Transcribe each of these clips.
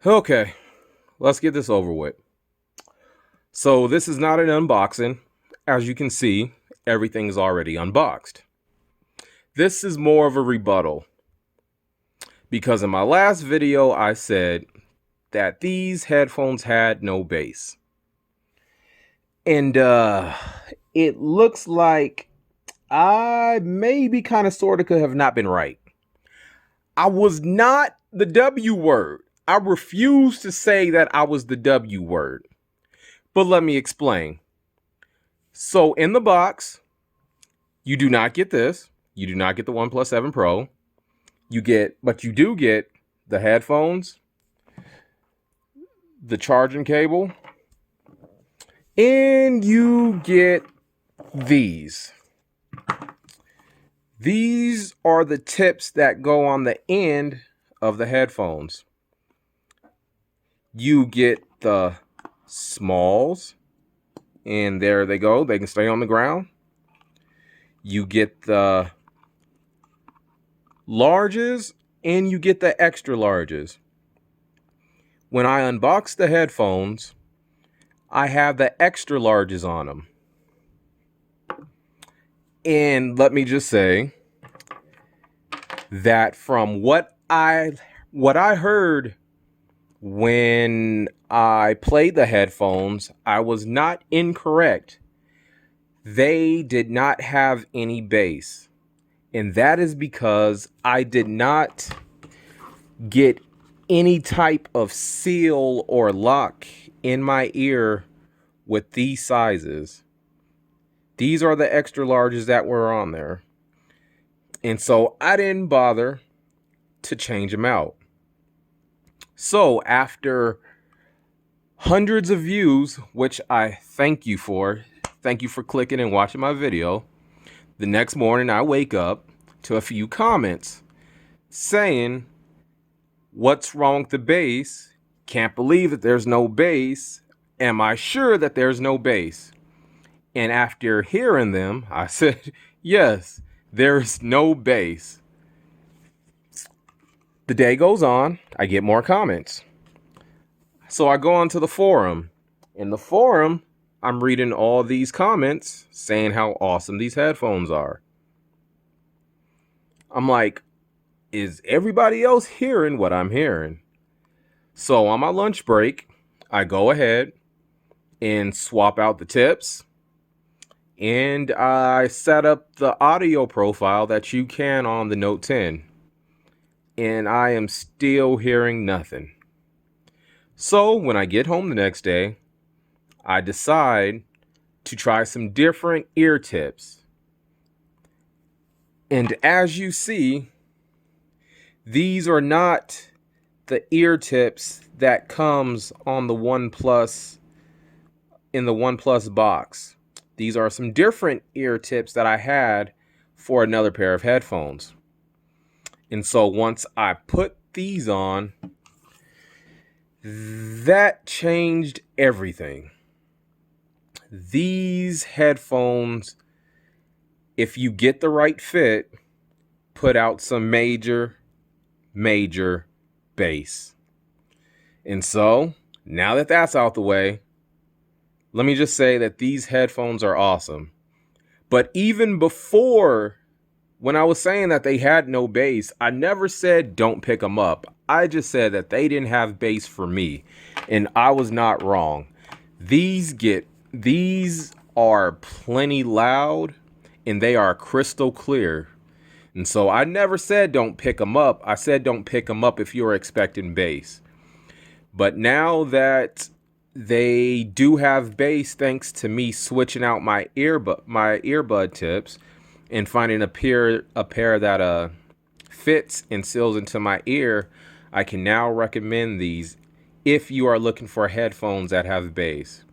Okay, let's get this over with. So this is not an unboxing. As you can see, everything's already unboxed. This is more of a rebuttal because in my last video, I said that these headphones had no bass. And it looks like I maybe kind of sort of could have not been right. I was not the W word. I refuse to say that I was the W word. But let me explain. So in the box, you do not get this. You do not get the OnePlus 7 Pro. But you do get the headphones, the charging cable, and you get these. These are the tips that go on the end of the headphones. You get the smalls, and there they go. They can stay on the ground. You get the larges, and you get the extra larges. When I unbox the headphones, I have the extra larges on them. And let me just say that from what I heard when I played the headphones, I was not incorrect. They did not have any bass. And that is because I did not get any type of seal or lock in my ear with these sizes. These are the extra larges that were on there. And so I didn't bother to change them out. So after hundreds of views, which I thank you for clicking and watching my video, the next morning I wake up to a few comments saying, "What's wrong with the bass? Can't believe that there's no bass. Am I sure that there's no bass?" And after hearing them, I said, yes, there's no bass. The day goes on, I get more comments. So I go onto the forum. In the forum, I'm reading all these comments saying how awesome these headphones are. I'm like, is everybody else hearing what I'm hearing? So on my lunch break, I go ahead and swap out the tips. And I set up the audio profile that you can on the Note 10. And I am still hearing nothing. So when I get home the next day, I decide to try some different ear tips. And as you see, these are not the ear tips that comes on the OnePlus in the OnePlus box. These are some different ear tips that I had for another pair of headphones. And so once I put these on, that changed everything. These headphones, if you get the right fit, put out some major bass. And so now that that's out the way, let me just say that these headphones are awesome. But even before, when I was saying that they had no bass, I never said don't pick them up. I just said that they didn't have bass for me, and I was not wrong. These are plenty loud, and they are crystal clear. And so I never said don't pick them up. I said don't pick them up if you're expecting bass. But now that they do have bass, thanks to me switching out my earbud tips and finding a pair that fits and seals into my ear, I can now recommend these if you are looking for headphones that have bass.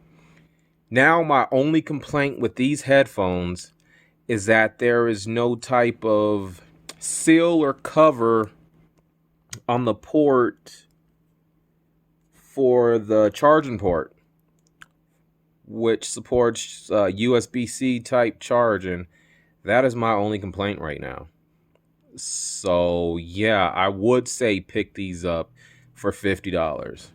Now, my only complaint with these headphones is that there is no type of seal or cover on the port for the charging port, which supports USB-C type charging. That is my only complaint right now. So yeah, I would say pick these up for $50.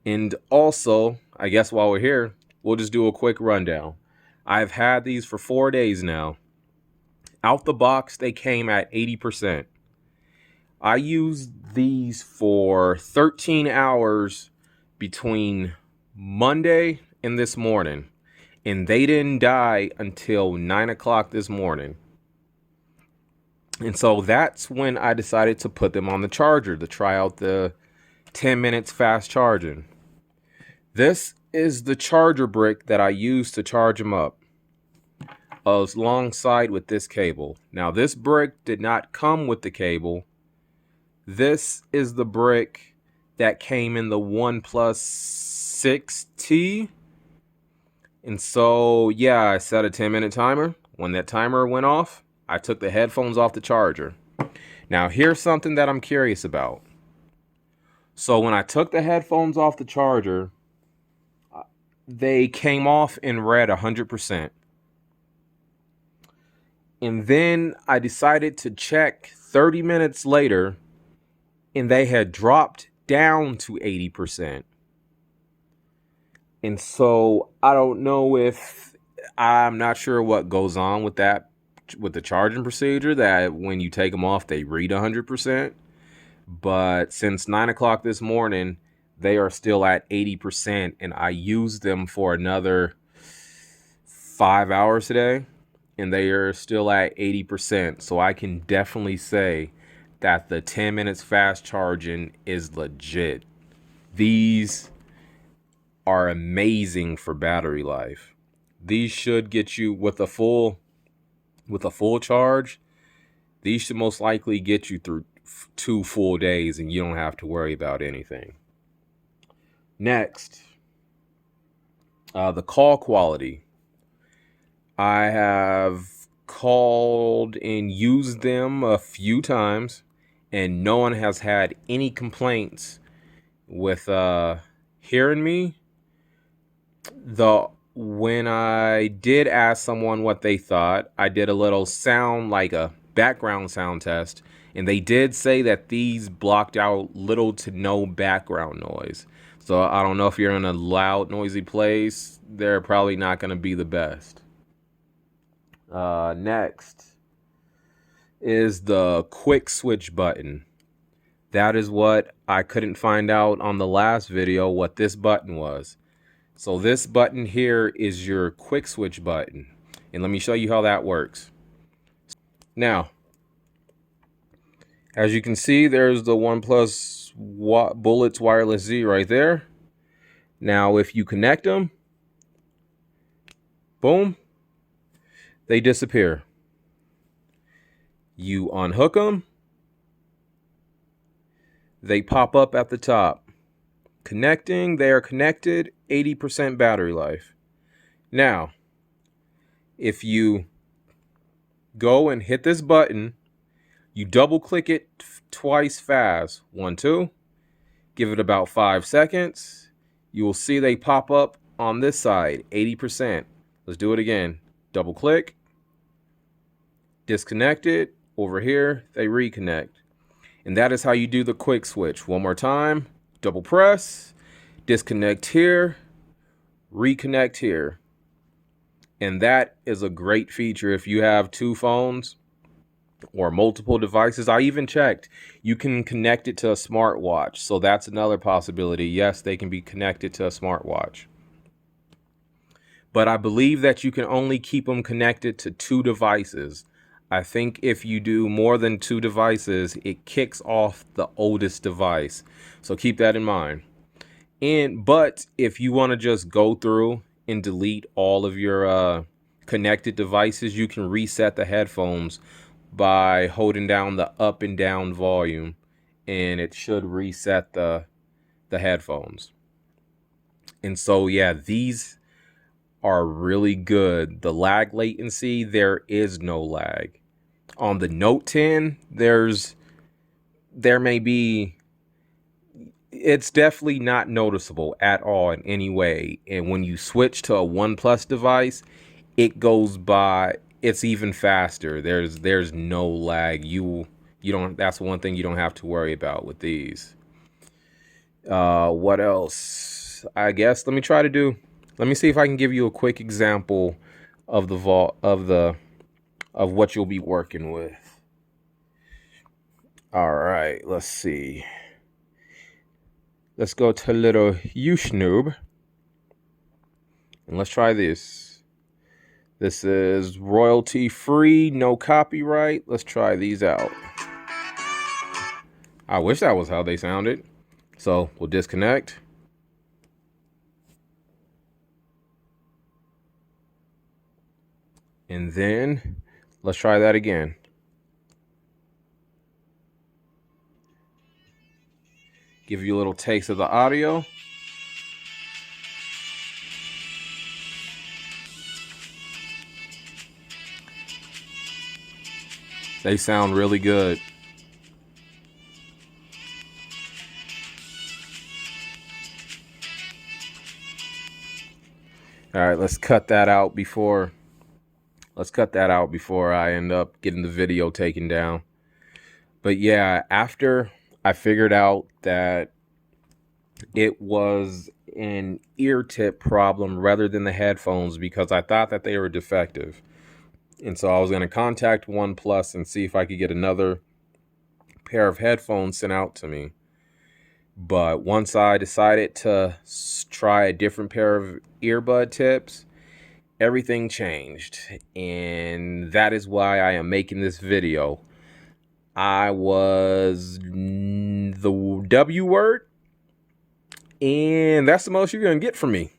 And also, I guess while we're here, we'll just do a quick rundown. I've had these for 4 days now. Out the box, they came at 80%. I used these for 13 hours between Monday and this morning, and they didn't die until 9 o'clock this morning. And so that's when I decided to put them on the charger to try out the 10 minutes fast charging. This is the charger brick that I use to charge them up, alongside with this cable. Now, this brick did not come with the cable. This is the brick that came in the OnePlus 6T. And so, yeah, I set a 10-minute timer. When that timer went off, I took the headphones off the charger. Now, here's something that I'm curious about. So when I took the headphones off the charger, they came off and read 100%. And then I decided to check 30 minutes later, and they had dropped down to 80%. And so I don't know if, I'm not sure what goes on with that, with the charging procedure, that when you take them off, they read 100%. But since 9 o'clock this morning, they are still at 80%, and I used them for another 5 hours today, and they are still at 80%. So I can definitely say that the 10 minutes fast charging is legit. These are amazing for battery life. These should get you with a full charge. These should most likely get you through 2 full days, and you don't have to worry about anything. Next, the call quality. I have called and used them a few times, and no one has had any complaints with hearing me. When I did ask someone what they thought, I did a little sound, like a background sound test, and they did say that these blocked out little to no background noise. So I don't know if you're in a loud, noisy place, they're probably not going to be the best. Next is the quick switch button. That is what I couldn't find out on the last video, what this button was. So this button here is your quick switch button. And let me show you how that works. Now, as you can see, there's the OnePlus Bullets Wireless Z right there. Now, if you connect them, boom, they disappear. You unhook them, they pop up at the top. Connecting, they are connected, 80% battery life. Now, if you go and hit this button, you double click it twice fast. 1, 2. Give it about 5 seconds. You will see they pop up on this side, 80%. Let's do it again. Double click. Disconnect it. Over here, they reconnect. And that is how you do the quick switch. One more time. Double press. Disconnect here. Reconnect here. And that is a great feature if you have 2 phones or multiple devices. I even checked, you can connect it to a smartwatch. So that's another possibility. Yes, they can be connected to a smartwatch. But I believe that you can only keep them connected to 2 devices. I think if you do more than 2 devices, it kicks off the oldest device. So keep that in mind. But if you want to just go through and delete all of your connected devices, you can reset the headphones by holding down the up and down volume, and it should reset the headphones. And so, yeah, these are really good. The lag latency, there is no lag. On the Note 10, there may be, it's definitely not noticeable at all in any way. And when you switch to a OnePlus device, it goes by, it's even faster. There's no lag. You don't, that's one thing you don't have to worry about with these. What else? I guess let me see if I can give you a quick example of of what you'll be working with. All right, let's see. Let's go to little YouTube and let's try this. This is royalty free, no copyright. Let's try these out. I wish that was how they sounded. So we'll disconnect. And then let's try that again. Give you a little taste of the audio. They sound really good. All right, let's cut that out before I end up getting the video taken down. But yeah, after I figured out that it was an ear tip problem rather than the headphones, because I thought that they were defective. And so I was going to contact OnePlus and see if I could get another pair of headphones sent out to me. But once I decided to try a different pair of earbud tips, everything changed. And that is why I am making this video. I was the W word, and that's the most you're going to get from me.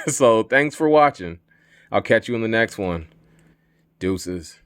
So thanks for watching. I'll catch you in the next one. Deuces.